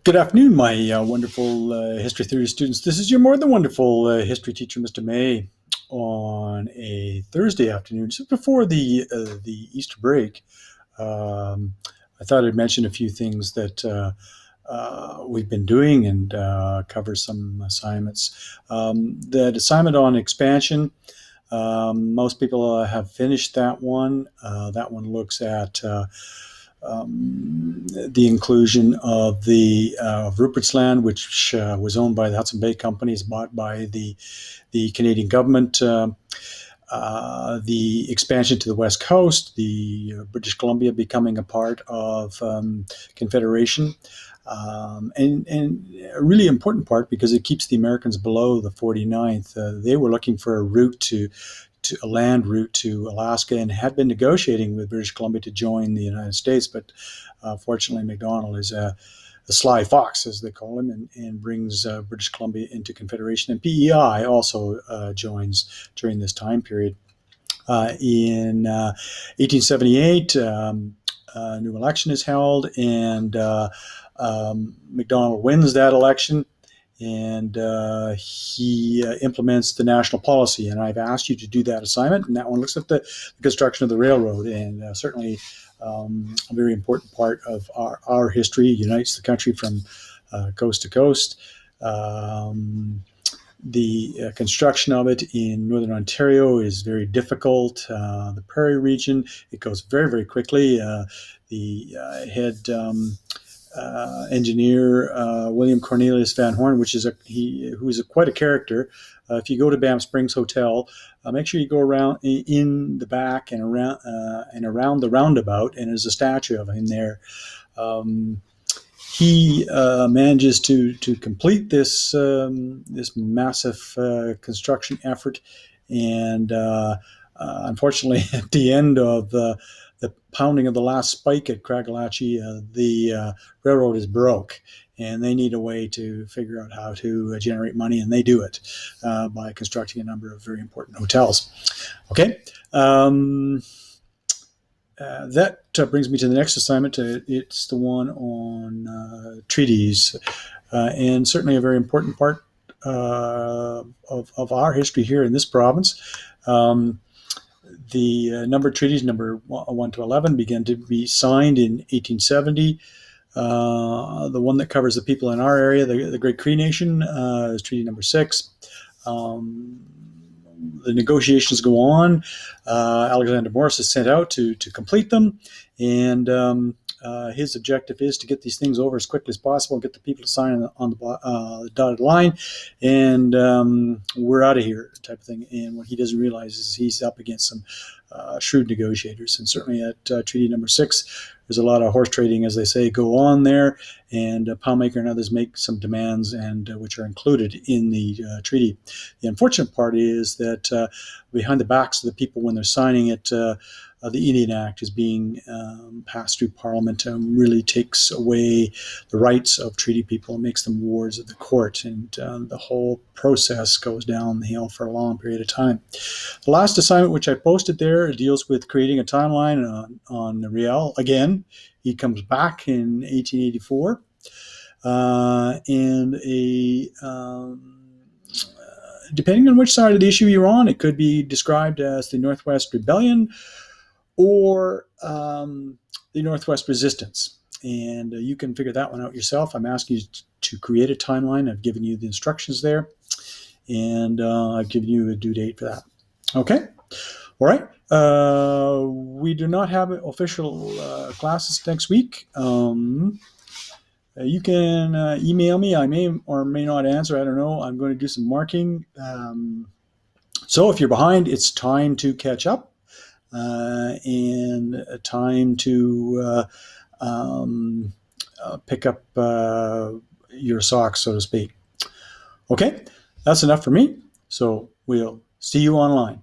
Good afternoon, my wonderful history theory students. This is your more than wonderful history teacher, Mr. May, on a Thursday afternoon, just before the Easter break. Um, I thought I'd mention a few things that we've been doing and cover some assignments. That assignment on expansion, most people have finished that one. That one looks at the inclusion of the Rupert's Land, which was owned by the Hudson Bay Company, is bought by the Canadian government. The expansion to the west coast, the British Columbia becoming a part of Confederation, and a really important part because it keeps the Americans below the 49th. They were looking for a route to a land route to Alaska and had been negotiating with British Columbia to join the United States, but fortunately Macdonald is a sly fox, as they call him, and brings British Columbia into Confederation. And PEI also joins during this time period. In 1878, a new election is held, and Macdonald wins that election, and he implements the national policy. And I've asked you to do that assignment, and that one looks at the construction of the railroad, and certainly a very important part of our history, unites the country from coast to coast. The construction of it in Northern Ontario is very difficult. The Prairie region, it goes very, very quickly. The head engineer, William Cornelius Van Horn, who is quite a character. If you go to Banff Springs Hotel, make sure you go around in the back and around the roundabout, and there's a statue of him there. He manages to complete this massive construction effort, and unfortunately, at the end of the pounding of the last spike at Cragalachi, the railroad is broke, and they need a way to figure out how to generate money, and they do it by constructing a number of very important hotels. Okay. That brings me to the next assignment. It's the one on treaties, and certainly a very important part of our history here in this province. The number of treaties, number 1 to 11, began to be signed in 1870. The one that covers the people in our area, the Great Cree Nation, is Treaty number 6. The negotiations go on. Alexander Morris is sent out to complete them, and his objective is to get these things over as quickly as possible and get the people to sign on the dotted line, and we're out of here type of thing. And what he doesn't realize is he's up against some shrewd negotiators, and certainly at Treaty number 6, there's a lot of horse trading, as they say, go on there, and Poundmaker and others make some demands, and which are included in the treaty. The unfortunate part is that behind the backs of the people when they're signing it, the Indian Act is being passed through Parliament and really takes away the rights of treaty people and makes them wards of the court, and the whole process goes down the hill for a long period of time. The last assignment, which I posted there, deals with creating a timeline on Riel. Again, he comes back in 1884, and depending on which side of the issue you're on, it could be described as the Northwest Rebellion or the Northwest Resistance. And you can figure that one out yourself. I'm asking you to create a timeline. I've given you the instructions there, and I've given you a due date for that. Okay? All right. We do not have official classes next week. You can email me. I may or may not answer. I don't know. I'm going to do some marking. So if you're behind, it's time to catch up. And a time to pick up your socks, so to speak. Okay, that's enough for me. So we'll see you online.